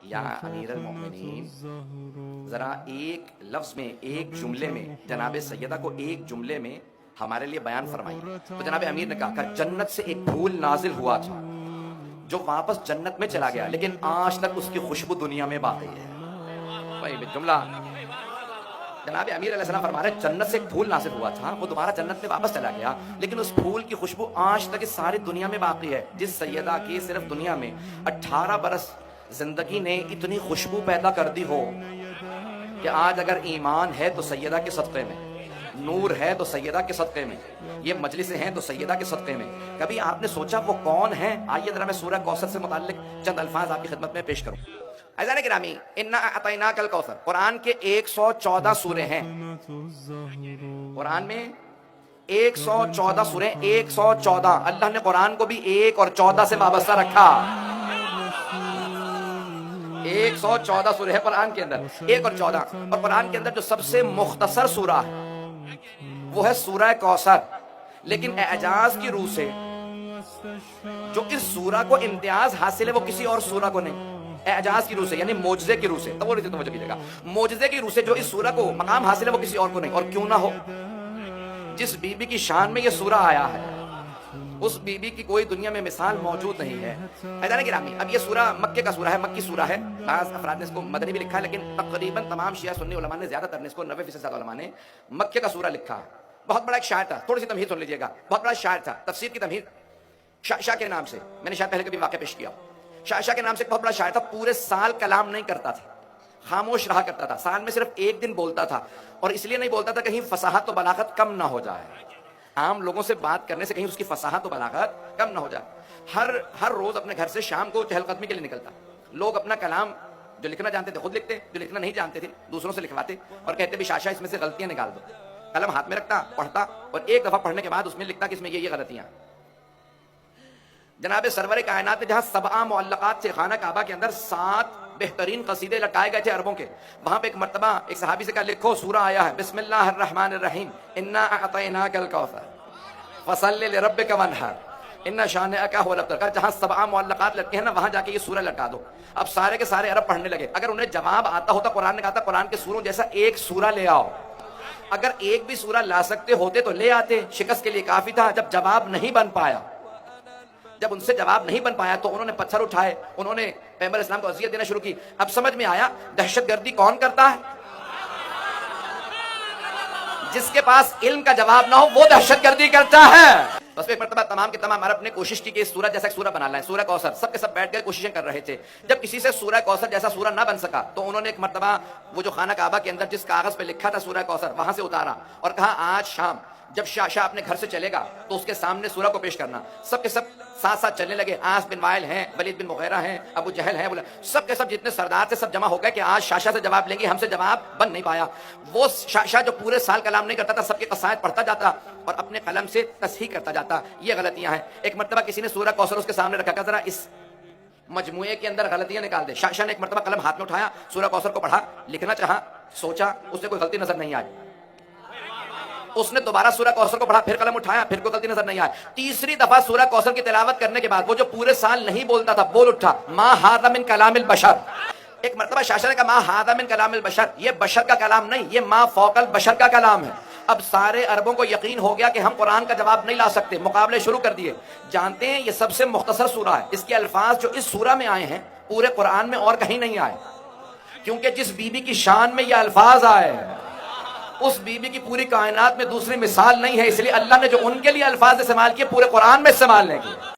یا امیر المومنین، ذرا ایک لفظ میں، ایک جملے میں جناب سیدہ کو ایک جملے میں ہمارے لیے بیان فرمائیے۔ تو جناب امیر نے کہا کہ جنت سے ایک پھول نازل ہوا تھا جو واپس جنت میں چلا گیا، لیکن آج تک اس کی خوشبو دنیا میں باقی ہے۔ بھائی جملہ جناب امیر علیہ السلام فرما رہے ہیں جنت سے ایک پھول نازل ہوا تھا، وہ دوبارہ جنت میں واپس چلا گیا، لیکن اس پھول کی خوشبو آج تک اس ساری دنیا میں باقی ہے۔ جس سیدہ کی صرف دنیا میں 18 برس زندگی نے اتنی خوشبو پیدا کر دی ہو کہ آج اگر ایمان ہے تو سیدہ کے صدقے میں، نور ہے تو سیدہ کے صدقے میں، یہ مجلسیں ہیں تو سیدہ کے صدقے میں۔ کبھی آپ نے سوچا وہ کون ہے؟ آئیے ذرا میں سورہ کوثر سے متعلق چند الفاظ آپ کی خدمت میں پیش کروں۔ عزیزان گرامی، انا اعطیناک الکوثر، قرآن کے 114 سورے ہیں، قرآن میں 114 سورے، 114۔ اللہ نے قرآن کو بھی 1 اور 14 سے وابستہ رکھا۔ 114 سورے ہیں قرآن کے اندر، 1 اور 14۔ اور قرآن کے اندر جو سب سے مختصر سورہ ہے وہ ہے سورہ کوثر، لیکن اعجاز کی روح سے جو اس سورہ کو امتیاز حاصل ہے وہ کسی اور سورہ کو نہیں۔ اعجاز کی روح سے یعنی معجزے کی روح سے، تو وہ توجہ کیجیے گا، معجزے کی روح سے جو اس سورہ کو مقام حاصل ہے وہ کسی اور کو نہیں۔ اور کیوں نہ ہو، جس بی بی کی شان میں یہ سورہ آیا ہے اس بی بی کی کوئی دنیا میں مثال موجود نہیں ہے۔ عزیزان گرامی، اب یہ سورہ مکے کا سورہ ہے، مکی سورہ ہے، بعض افراد نے اس کو مدنی بھی لکھا ہے، لیکن تقریباً تمام شیعہ سنی علماء نے، زیادہ تر نے اس کو 90% زیادہ علماء نے مکے کا سورہ لکھا ہے۔ بہت بڑا ایک شاعر تھا، تھوڑی سی تمہید سن لیجیے گا، بہت بڑا شاعر تھا، تفسیر کی تمہید شاہ کے نام سے، میں نے شاید پہلے کبھی واقعہ پیش کیا۔ شاہ کے نام سے ایک بہت بڑا شاعر تھا، پورے سال کلام نہیں کرتا تھا، خاموش رہا کرتا تھا، سال میں صرف ایک دن بولتا تھا، اور اس لیے نہیں بولتا تھا کہیں فصاحت و بلاغت کم نہ ہو جائے، عام لوگوں سے بات کرنے سے کہیں اس کی فصاحت و بلاغت کم نہ ہو جائے۔ ہر روز اپنے گھر سے شام کو چہل قدمی کے لیے نکلتا، لوگ اپنا کلام جو لکھنا جانتے تھے خود لکھتے، جو لکھنا نہیں جانتے تھے دوسروں سے لکھواتے، اور کہتے بھی شاہ اس میں سے غلطیاں نکال دو۔ قلم ہاتھ میں رکھتا، پڑھتا، اور ایک دفعہ پڑھنے کے بعد اس میں لکھتا کہ اس میں یہ غلطیاں۔ جناب سرور کائنات نے جہاں 7 معلقات سے خانہ کعبہ کے اندر 7 بہترین قصیدے لٹائے گئے تھے عربوں کے، وہاں پہ ایک مرتبہ ایک صحابی سے کہا لکھو سورہ آیا ہے، بسم اللہ الرحمن الرحیم، انا اعطیناک الکوثر فصلی لربک وانحر ان شانئک هو الابتر۔ جہاں 7 معلقات لٹکے ہیں نا وہاں جا کے یہ سورہ لٹا دو۔ اب سارے کے سارے عرب پڑھنے لگے۔ اگر انہیں جواب آتا ہوتا، قرآن نے کہا تھا قرآن کے سوروں جیسا ایک سورہ لے آؤ، اگر ایک بھی سورہ لا سکتے ہوتے تو لے آتے، شکست کے لیے کافی تھا۔ جب جواب نہیں بن پایا، جب ان سے جواب نہیں بن پایا تو انہوں نے پتھر اٹھائے، انہوں نے پیغمبر اسلام کو اذیت دینا شروع کی۔ اب سمجھ میں آیا دہشت گردی کون کرتا ہے؟ جس کے پاس علم کا جواب نہ ہو وہ دہشت گردی کرتا ہے۔ بس ایک مرتبہ تمام کے تمام عرب نے کوشش کی کہ سورہ جیسا ایک سورہ بنا لائیں، سورہ کوثر۔ سب کے سب بیٹھ گئے، کوششیں کر رہے تھے۔ جب کسی سے سورہ کوثر جیسا سورہ نہ بن سکا تو انہوں نے ایک مرتبہ وہ جو خانہ کعبہ کے اندر جس کاغذ پہ لکھا تھا سورہ کوثر وہاں سے اتارا اور کہا آج شام جب شاہ اپنے گھر سے چلے گا تو اس کے سامنے سورہ کو پیش کرنا۔ سب کے سب ساتھ ساتھ چلنے لگے۔ عاص بن وائل ہیں، ولید بن مغیرہ ہیں، ابو جہل ہیں، سب کے سب جتنے سردار تھے سب جمع ہو گئے کہ آج شاہ سے جواب لیں گے، ہم سے جواب بن نہیں پایا۔ وہ شاہ جو پورے سال کلام نہیں کرتا تھا، سب کے قصائد پڑھتا جاتا اور اپنے قلم سے تصحیح کرتا جاتا، یہ غلطیاں ہیں۔ ایک مرتبہ کسی نے سورہ کوثر اس کے سامنے رکھا کہ ذرا اس مجموعے کے اندر غلطیاں نکال دے۔ شاہ نے ایک مرتبہ قلم ہاتھ میں اٹھایا، سورہ کوثر کو پڑھا، لکھنا چاہا، سوچا، اس سے کوئی غلطی نظر نہیں آئی۔ اس نے دوبارہ سورہ کوثر کو پڑھا، پھر قلم اٹھایا، پھر کوئی غلطی نظر نہیں آئی۔ تیسری دفعہ سورہ کوثر کی تلاوت کرنے کے بعد وہ جو پورے سال نہیں بولتا تھا بول اٹھا، ما ھذا من کلام البشر۔ ایک مرتبہ شاہ نے کہا ما ھذا من کلام البشر، یہ بشر کا کلام نہیں، یہ ما فوق البشر کا کلام ہے۔ اب سارے عربوں کو یقین ہو گیا کہ ہم قرآن کا جواب نہیں لا سکتے، مقابلے شروع کر دیے۔ جانتے ہیں یہ سب سے مختصر سورہ ہے، اس کے الفاظ جو اس سورہ میں آئے ہیں پورے قرآن میں اور کہیں نہیں آئے، کیونکہ جس بی بی کی شان میں یہ الفاظ آئے ہیں اس بی بی کی پوری کائنات میں دوسری مثال نہیں ہے، اس لیے اللہ نے جو ان کے لیے الفاظ استعمال کیے پورے قرآن میں استعمال نہیں کیے۔